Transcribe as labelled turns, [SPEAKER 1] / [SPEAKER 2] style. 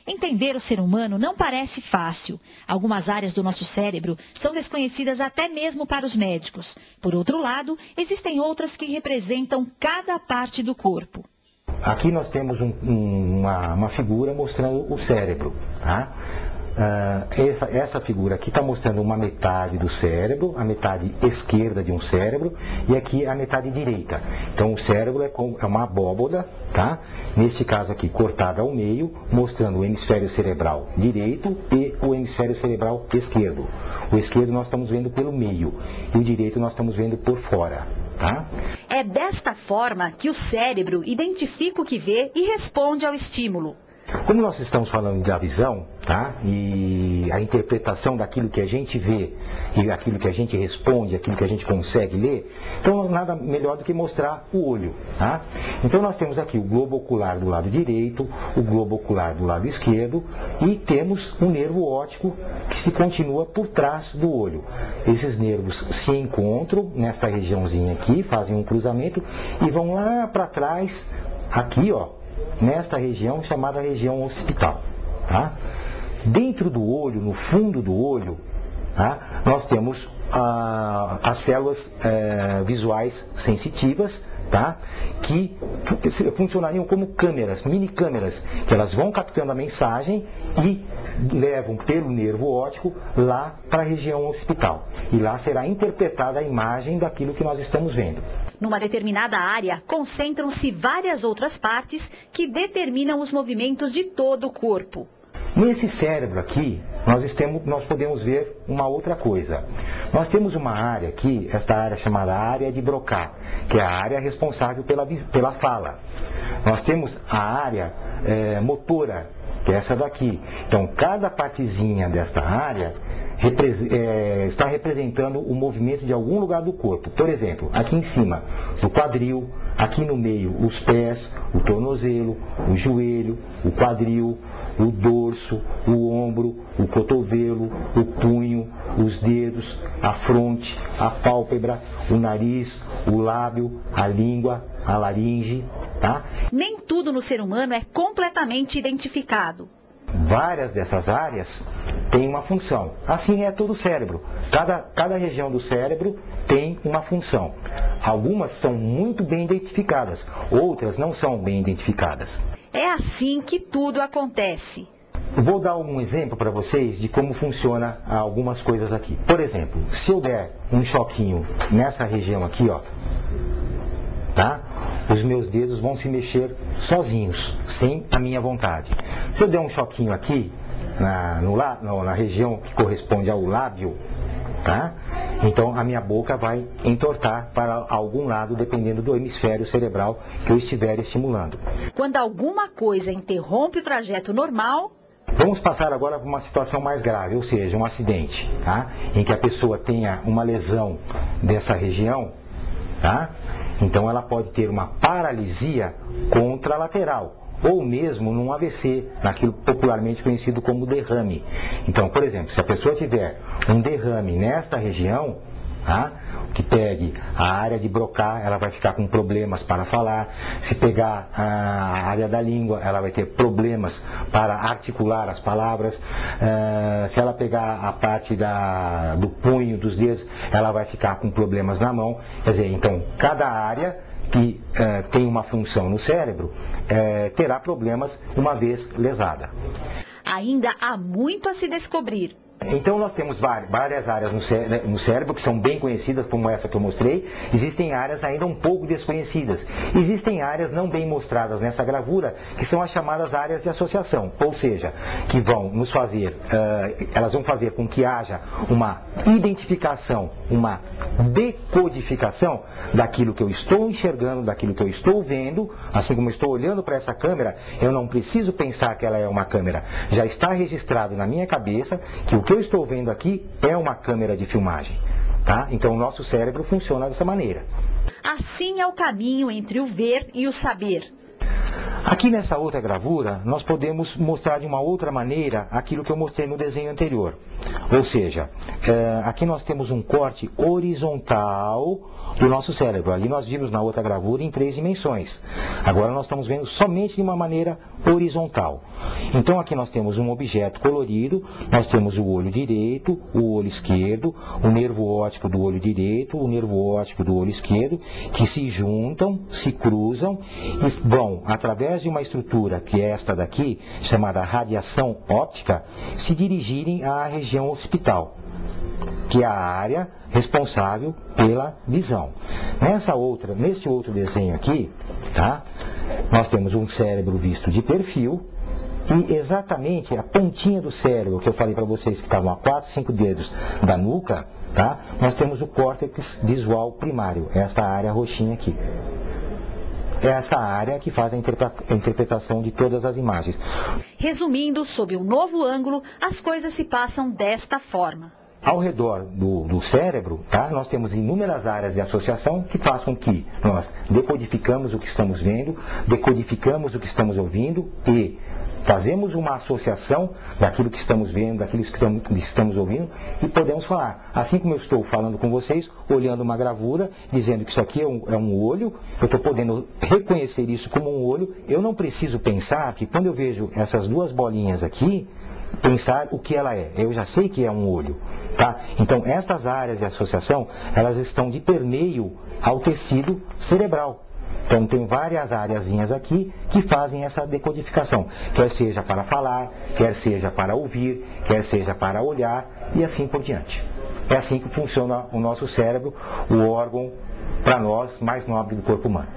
[SPEAKER 1] Entender o ser humano não parece fácil. Algumas áreas do nosso cérebro são desconhecidas até mesmo para os médicos. Por outro lado, existem outras que representam cada parte do corpo.
[SPEAKER 2] Aqui nós temos uma figura mostrando o cérebro, tá? Essa figura aqui está mostrando uma metade do cérebro, a metade esquerda de um cérebro, e aqui a metade direita. Então o cérebro é uma abóboda, tá? Neste caso aqui cortada ao meio, mostrando o hemisfério cerebral direito e o hemisfério cerebral esquerdo. O esquerdo nós estamos vendo pelo meio e o direito nós estamos vendo por fora. Tá?
[SPEAKER 1] É desta forma que o cérebro identifica o que vê e responde ao estímulo.
[SPEAKER 2] Como nós estamos falando da visão, tá? E a interpretação daquilo que a gente vê e aquilo que a gente responde, aquilo que a gente consegue ler, então nada melhor do que mostrar o olho, tá? Então nós temos aqui o globo ocular do lado direito, o globo ocular do lado esquerdo e temos um nervo óptico que se continua por trás do olho. Esses nervos se encontram nesta regiãozinha aqui, fazem um cruzamento e vão lá para trás, aqui ó, nesta região chamada região occipital. Tá? Dentro do olho, no fundo do olho, tá? Nós temos as células visuais sensitivas, tá? Que funcionariam como câmeras, mini câmeras, que elas vão captando a mensagem e levam pelo nervo óptico lá para a região occipital. E lá será interpretada a imagem daquilo que nós estamos vendo.
[SPEAKER 1] Numa determinada área, concentram-se várias outras partes que determinam os movimentos de todo o corpo.
[SPEAKER 2] Nesse cérebro aqui, nós podemos ver uma outra coisa. Nós temos uma área aqui, esta área chamada área de Broca, que é a área responsável pela fala. Nós temos a área motora, que é essa daqui. Então, cada partezinha desta área está representando o movimento de algum lugar do corpo. Por exemplo, aqui em cima, o quadril, aqui no meio, os pés, o tornozelo, o joelho, o quadril, o dorso, o ombro, o cotovelo, o punho, os dedos, a fronte, a pálpebra, o nariz, o lábio, a língua, a laringe, tá?
[SPEAKER 1] Nem tudo no ser humano é completamente identificado.
[SPEAKER 2] Várias dessas áreas têm uma função. Assim é todo o cérebro. Cada região do cérebro tem uma função. Algumas são muito bem identificadas, outras não são bem identificadas.
[SPEAKER 1] É assim que tudo acontece.
[SPEAKER 2] Eu vou dar um exemplo para vocês de como funciona algumas coisas aqui. Por exemplo, se eu der um choquinho nessa região aqui, ó, tá? Os meus dedos vão se mexer sozinhos, sem a minha vontade. Se eu der um choquinho aqui, na região que corresponde ao lábio, tá? Então a minha boca vai entortar para algum lado, dependendo do hemisfério cerebral que eu estiver estimulando.
[SPEAKER 1] Quando alguma coisa interrompe o trajeto normal...
[SPEAKER 2] Vamos passar agora para uma situação mais grave, ou seja, um acidente, tá? Em que a pessoa tenha uma lesão dessa região, tá? Então ela pode ter uma paralisia contralateral, ou mesmo num AVC, naquilo popularmente conhecido como derrame. Então, por exemplo, se a pessoa tiver um derrame nesta região, tá? Que pegue a área de Broca, ela vai ficar com problemas para falar. Se pegar a área da língua, ela vai ter problemas para articular as palavras. Se ela pegar a parte do punho, dos dedos, ela vai ficar com problemas na mão. Quer dizer, então, cada área que tem uma função no cérebro terá problemas uma vez lesada.
[SPEAKER 1] Ainda há muito a se descobrir.
[SPEAKER 2] Então nós temos várias áreas no cérebro que são bem conhecidas, como essa que eu mostrei. Existem áreas ainda um pouco desconhecidas. Existem áreas não bem mostradas nessa gravura, que são as chamadas áreas de associação, ou seja, que vão nos fazer, elas vão fazer com que haja uma identificação, uma decodificação daquilo que eu estou enxergando, daquilo que eu estou vendo. Assim como eu estou olhando para essa câmera, eu não preciso pensar que ela é uma câmera. Já está registrado na minha cabeça que o que eu estou vendo aqui é uma câmera de filmagem, tá? Então o nosso cérebro funciona dessa maneira.
[SPEAKER 1] Assim é o caminho entre o ver e o saber.
[SPEAKER 2] Aqui nessa outra gravura, nós podemos mostrar de uma outra maneira aquilo que eu mostrei no desenho anterior. Ou seja, aqui nós temos um corte horizontal do nosso cérebro. Ali nós vimos na outra gravura em 3 dimensões. Agora nós estamos vendo somente de uma maneira horizontal. Então aqui nós temos um objeto colorido, nós temos o olho direito, o olho esquerdo, o nervo óptico do olho direito, o nervo óptico do olho esquerdo, que se juntam, se cruzam e vão, através de uma estrutura que é esta daqui, chamada radiação óptica, se dirigirem à região occipital, que é a área responsável pela visão. Neste outro desenho aqui, tá? Nós temos um cérebro visto de perfil e exatamente a pontinha do cérebro, que eu falei para vocês que estavam a 4, 5 dedos da nuca, tá? Nós temos o córtex visual primário, esta área roxinha aqui. É essa área que faz a interpretação de todas as imagens.
[SPEAKER 1] Resumindo, sob um novo ângulo, as coisas se passam desta forma.
[SPEAKER 2] Ao redor do cérebro, tá, nós temos inúmeras áreas de associação que faz com que nós decodificamos o que estamos vendo, decodificamos o que estamos ouvindo e fazemos uma associação daquilo que estamos vendo, daquilo que estamos ouvindo e podemos falar. Assim como eu estou falando com vocês, olhando uma gravura, dizendo que isso aqui é um olho, eu estou podendo reconhecer isso como um olho, eu não preciso pensar que quando eu vejo essas duas bolinhas aqui, pensar o que ela é. Eu já sei que é um olho, tá? Então, essas áreas de associação, elas estão de permeio ao tecido cerebral. Então, tem várias areazinhas aqui que fazem essa decodificação, quer seja para falar, quer seja para ouvir, quer seja para olhar e assim por diante. É assim que funciona o nosso cérebro, o órgão, para nós, mais nobre do corpo humano.